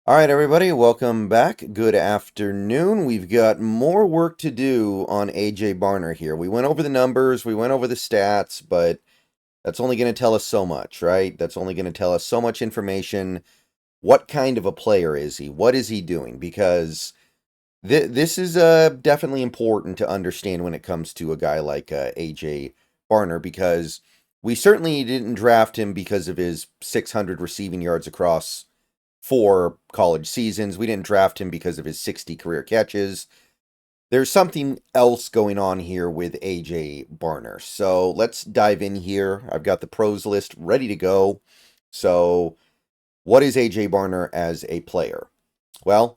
All right, everybody, welcome back. Good afternoon. We've got more work to do on AJ Barner here. We went over the numbers, we went over the stats, but that's only going to tell us so much, right? That's only going to tell us so much information. What kind of a player is he? What is he doing? Because this is definitely important to understand when it comes to a guy like AJ Barner, because we certainly didn't draft him because of his 600 receiving yards across 4 college seasons. We didn't draft him because of his 60 career catches. There's something else going on here with AJ Barner. So let's dive in here. I've got the pros list ready to go. So, what is AJ Barner as a player? Well,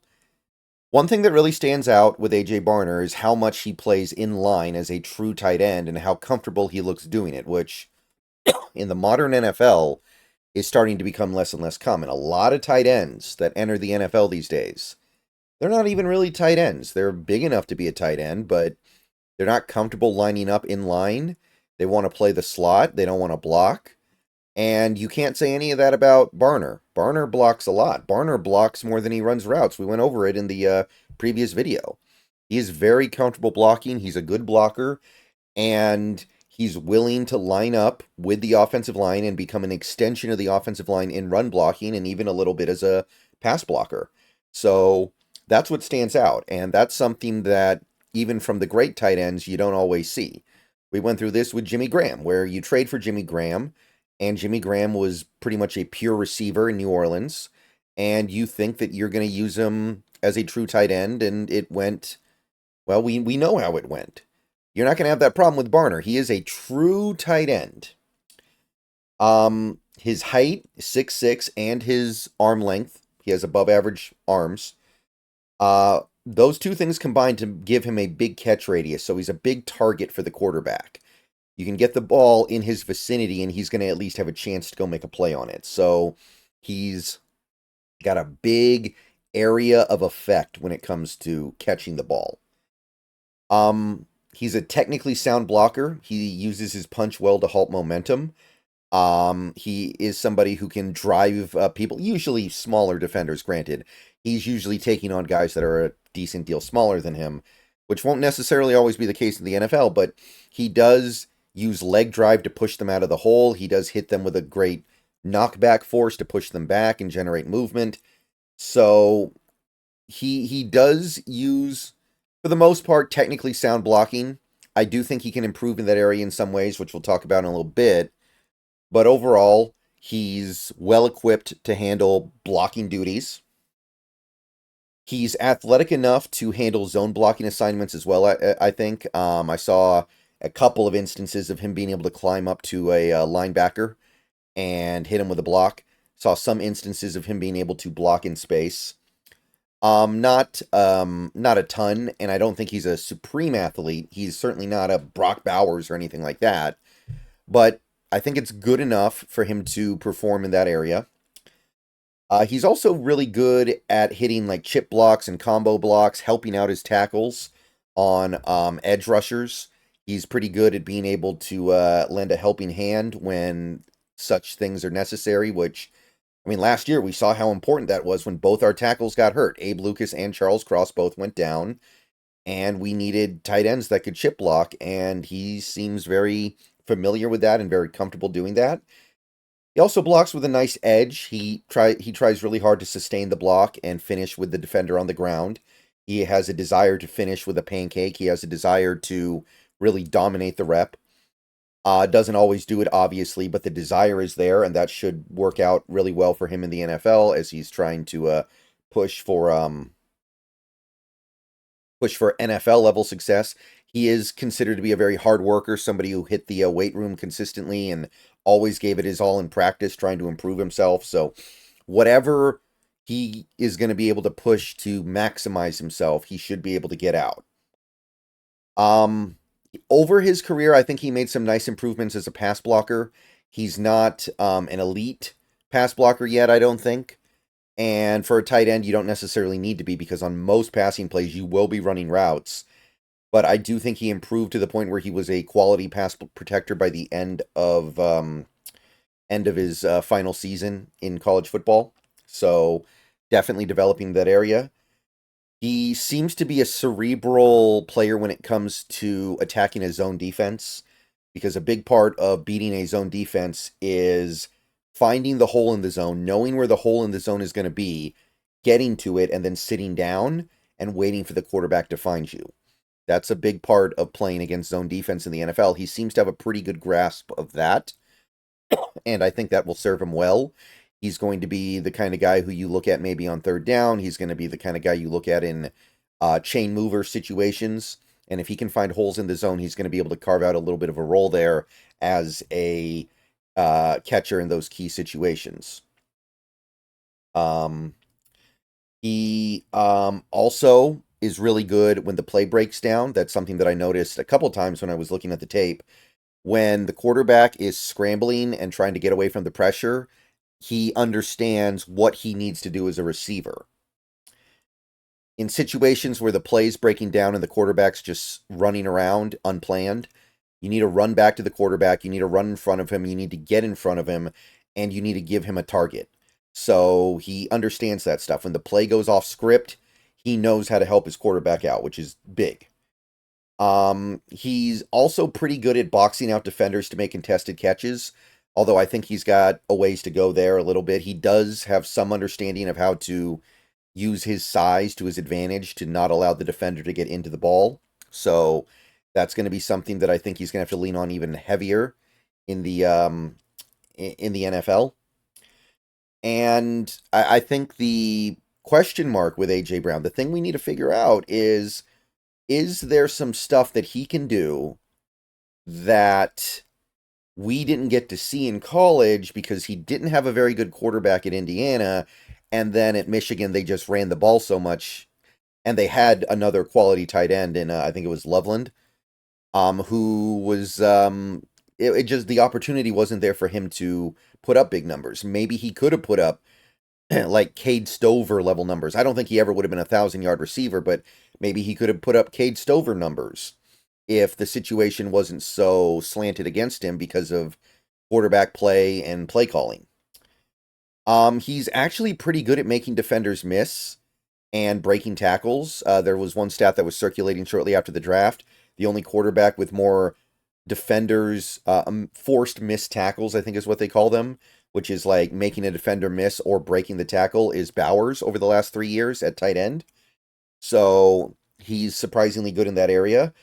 one thing that really stands out with AJ Barner is how much he plays in line as a true tight end and how comfortable he looks doing it, which in the modern NFL is starting to become less and less common. A lot of tight ends that enter the NFL these days, they're not even really tight ends. They're big enough to be a tight end, but they're not comfortable lining up in line. They want to play the slot. They don't want to block. And you can't say any of that about Barner. Barner blocks a lot. Barner blocks more than he runs routes. We went over it in the previous video. He is very comfortable blocking. He's a good blocker. And he's willing to line up with the offensive line and become an extension of the offensive line in run blocking and even a little bit as a pass blocker. So that's what stands out. And that's something that even from the great tight ends, you don't always see. We went through this with Jimmy Graham, where you trade for Jimmy Graham, and Jimmy Graham was pretty much a pure receiver in New Orleans, and you think that you're going to use him as a true tight end, and it went, well, we know how it went. You're not going to have that problem with Barner. He is a true tight end. His height, 6'6", and his arm length, he has above average arms. Those two things combined to give him a big catch radius, so he's a big target for the quarterback. You can get the ball in his vicinity, and he's going to at least have a chance to go make a play on it. So he's got a big area of effect when it comes to catching the ball. He's a technically sound blocker. He uses his punch well to halt momentum. He is somebody who can drive people, usually smaller defenders, granted. He's usually taking on guys that are a decent deal smaller than him, which won't necessarily always be the case in the NFL, but he does use leg drive to push them out of the hole. He does hit them with a great knockback force to push them back and generate movement. So he does use, for the most part, technically sound blocking. I do think he can improve in that area in some ways, which we'll talk about in a little bit. But overall, he's well equipped to handle blocking duties. He's athletic enough to handle zone blocking assignments as well, I think. I saw a couple of instances of him being able to climb up to a linebacker and hit him with a block. Saw some instances of him being able to block in space. Not a ton, and I don't think he's a supreme athlete. He's certainly not a Brock Bowers or anything like that. But I think it's good enough for him to perform in that area. He's also really good at hitting like chip blocks and combo blocks, helping out his tackles on edge rushers. He's pretty good at being able to lend a helping hand when such things are necessary, which, I mean, last year we saw how important that was when both our tackles got hurt. Abe Lucas and Charles Cross both went down, and we needed tight ends that could chip block, and he seems very familiar with that and very comfortable doing that. He also blocks with a nice edge. He tries really hard to sustain the block and finish with the defender on the ground. He has a desire to finish with a pancake. He has a desire to really dominate the rep. Doesn't always do it, obviously, but the desire is there, and that should work out really well for him in the NFL as he's trying to push for NFL level success. He is considered to be a very hard worker, somebody who hit the weight room consistently and always gave it his all in practice, trying to improve himself. So whatever he is going to be able to push to maximize himself, he should be able to get out. Over his career, I think he made some nice improvements as a pass blocker. He's not an elite pass blocker yet, I don't think. And for a tight end, you don't necessarily need to be, because on most passing plays, you will be running routes. But I do think he improved to the point where he was a quality pass protector by the end of his final season in college football. So definitely developing that area. He seems to be a cerebral player when it comes to attacking a zone defense, because a big part of beating a zone defense is finding the hole in the zone, knowing where the hole in the zone is going to be, getting to it, and then sitting down and waiting for the quarterback to find you. That's a big part of playing against zone defense in the NFL. He seems to have a pretty good grasp of that, and I think that will serve him well. He's going to be the kind of guy who you look at maybe on third down. He's going to be the kind of guy you look at in chain mover situations. And if he can find holes in the zone, he's going to be able to carve out a little bit of a role there as a catcher in those key situations. He also is really good when the play breaks down. That's something that I noticed a couple times when I was looking at the tape. When the quarterback is scrambling and trying to get away from the pressure, he understands what he needs to do as a receiver. In situations where the play's breaking down and the quarterback's just running around unplanned, you need to run back to the quarterback, you need to run in front of him, you need to get in front of him, and you need to give him a target. So he understands that stuff. When the play goes off script, he knows how to help his quarterback out, which is big. He's also pretty good at boxing out defenders to make contested catches, although I think he's got a ways to go there a little bit. He does have some understanding of how to use his size to his advantage to not allow the defender to get into the ball. So that's going to be something that I think he's going to have to lean on even heavier in the NFL. And I think the question mark with A.J. Brown, the thing we need to figure out is there some stuff that he can do that we didn't get to see in college because he didn't have a very good quarterback at Indiana, and then at Michigan they just ran the ball so much, and they had another quality tight end in I think it was Lovell, who was it just, the opportunity wasn't there for him to put up big numbers. Maybe he could have put up like Cade Stover level numbers. I don't think he ever would have been a 1,000-yard receiver, but maybe he could have put up Cade Stover numbers if the situation wasn't so slanted against him because of quarterback play and play calling. He's actually pretty good at making defenders miss and breaking tackles. There was one stat that was circulating shortly after the draft. The only quarterback with more defenders, forced missed tackles, I think is what they call them, which is like making a defender miss or breaking the tackle, is Bowers over the last 3 years at tight end. So he's surprisingly good in that area.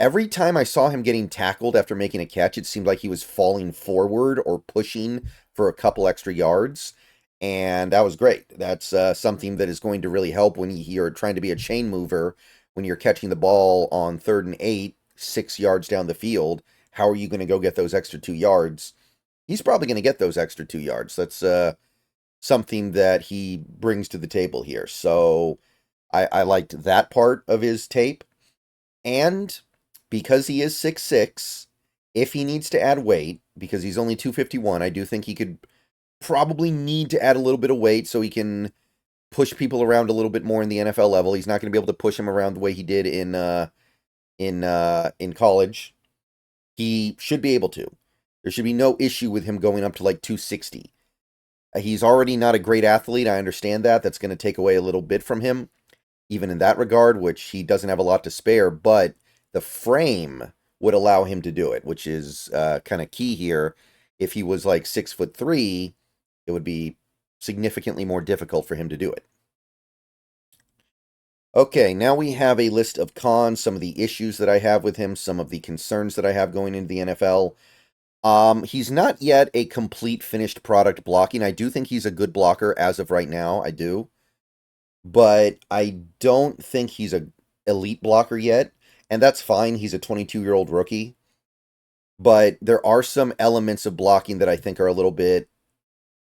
Every time I saw him getting tackled after making a catch, it seemed like he was falling forward or pushing for a couple extra yards. And that was great. That's something that is going to really help when you're trying to be a chain mover, when you're catching the ball on 3rd and 8, 6 yards down the field. How are you going to go get those extra 2 yards? He's probably going to get those extra 2 yards. That's something that he brings to the table here. So I liked that part of his tape. And because he is 6'6", if he needs to add weight, because he's only 251, I do think he could probably need to add a little bit of weight so he can push people around a little bit more in the NFL level. He's not going to be able to push him around the way he did in college. He should be able to. There should be no issue with him going up to like 260. He's already not a great athlete. I understand that. That's going to take away a little bit from him, even in that regard, which he doesn't have a lot to spare, but the frame would allow him to do it, which is kind of key here. If he was like 6'3", it would be significantly more difficult for him to do it. Okay, now we have a list of cons, some of the issues that I have with him, some of the concerns that I have going into the NFL. He's not yet a complete finished product blocking. I do think he's a good blocker as of right now. I do. But I don't think he's an elite blocker yet. And that's fine. He's a 22-year-old rookie. But there are some elements of blocking that I think are a little bit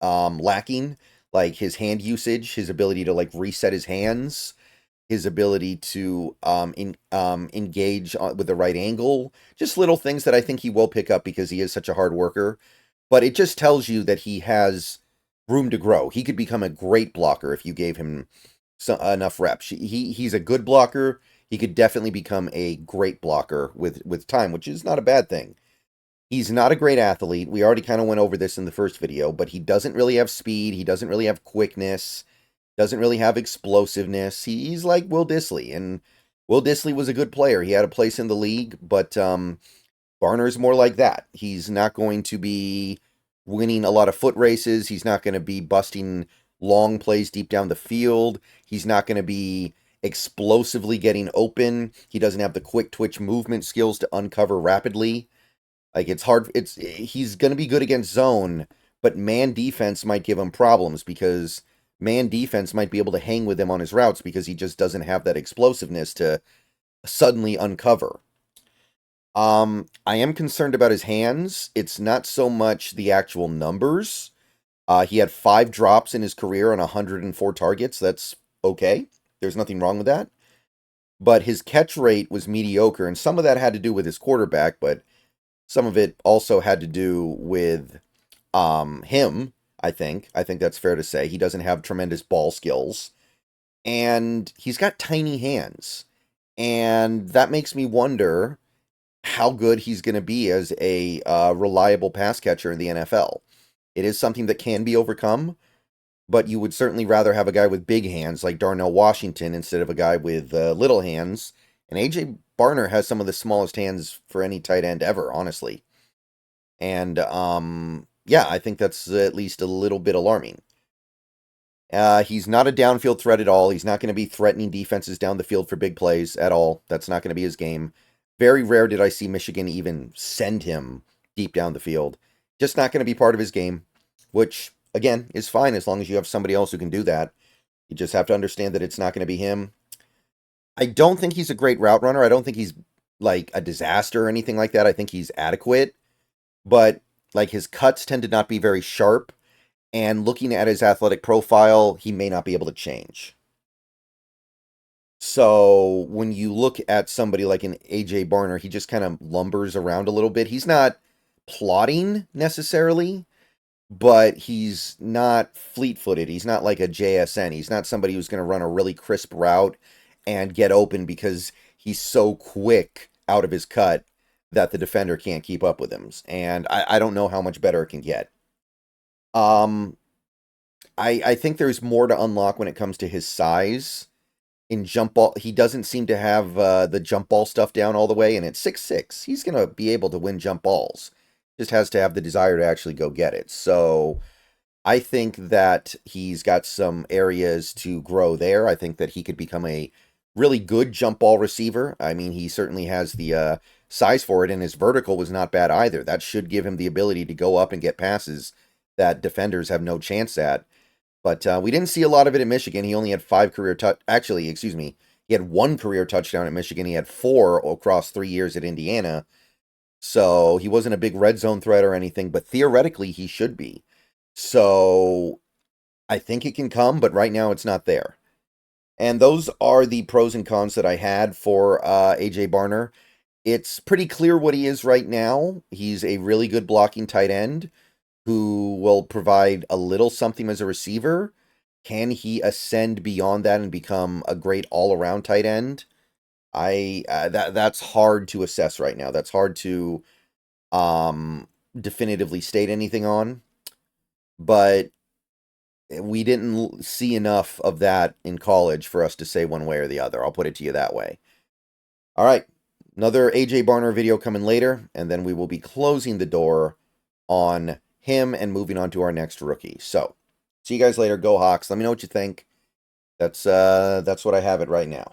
lacking. Like his hand usage, his ability to like reset his hands, his ability to engage with the right angle. Just little things that I think he will pick up because he is such a hard worker. But it just tells you that he has room to grow. He could become a great blocker if you gave him enough reps. He's a good blocker. He could definitely become a great blocker with time, which is not a bad thing. He's not a great athlete. We already kind of went over this in the first video, but he doesn't really have speed. He doesn't really have quickness. Doesn't really have explosiveness. He's like Will Dissly, and Will Dissly was a good player. He had a place in the league, but Barner's more like that. He's not going to be winning a lot of foot races. He's not going to be busting long plays deep down the field. He's not going to be explosively getting open. He doesn't have the quick twitch movement skills to uncover rapidly. Like it's hard. He's going to be good against zone, but man defense might give him problems because man defense might be able to hang with him on his routes because he just doesn't have that explosiveness to suddenly uncover. I am concerned about his hands. It's not so much the actual numbers. He had 5 drops in his career on 104 targets. That's okay. There's nothing wrong with that. But his catch rate was mediocre, and some of that had to do with his quarterback, but some of it also had to do with him, I think. I think that's fair to say. He doesn't have tremendous ball skills. And he's got tiny hands. And that makes me wonder how good he's going to be as a reliable pass catcher in the NFL. It is something that can be overcome, but you would certainly rather have a guy with big hands like Darnell Washington instead of a guy with little hands. And A.J. Barner has some of the smallest hands for any tight end ever, honestly. And, yeah, I think that's at least a little bit alarming. He's not a downfield threat at all. He's not going to be threatening defenses down the field for big plays at all. That's not going to be his game. Very rare did I see Michigan even send him deep down the field. Just not going to be part of his game, which, again, is fine as long as you have somebody else who can do that. You just have to understand that it's not going to be him. I don't think he's a great route runner. I don't think he's, like, a disaster or anything like that. I think he's adequate. But, like, his cuts tend to not be very sharp. And looking at his athletic profile, he may not be able to change. So when you look at somebody like an A.J. Barner, he just kind of lumbers around a little bit. He's not plotting necessarily, but he's not fleet-footed. He's not like a JSN. He's not somebody who's going to run a really crisp route and get open because he's so quick out of his cut that the defender can't keep up with him. And I don't know how much better it can get. I think there's more to unlock when it comes to his size. In jump ball, he doesn't seem to have the jump ball stuff down all the way, and at 6'6", he's going to be able to win jump balls. Just has to have the desire to actually go get it. So I think that he's got some areas to grow there. I think that he could become a really good jump ball receiver. I mean, he certainly has the size for it, and his vertical was not bad either. That should give him the ability to go up and get passes that defenders have no chance at. But we didn't see a lot of it at Michigan. He only had 5 career he had 1 career touchdown at Michigan. He had 4 across 3 years at Indiana. So he wasn't a big red zone threat or anything, but theoretically he should be. So I think it can come, but right now it's not there. And those are the pros and cons that I had for A.J. Barner. It's pretty clear what he is right now. He's a really good blocking tight end who will provide a little something as a receiver. Can he ascend beyond that and become a great all-around tight end? That's hard to assess right now. That's hard to definitively state anything on. But we didn't see enough of that in college for us to say one way or the other. I'll put it to you that way. All right, another A.J. Barner video coming later, and then we will be closing the door on him and moving on to our next rookie. So, see you guys later. Go Hawks. Let me know what you think. That's what I have it right now.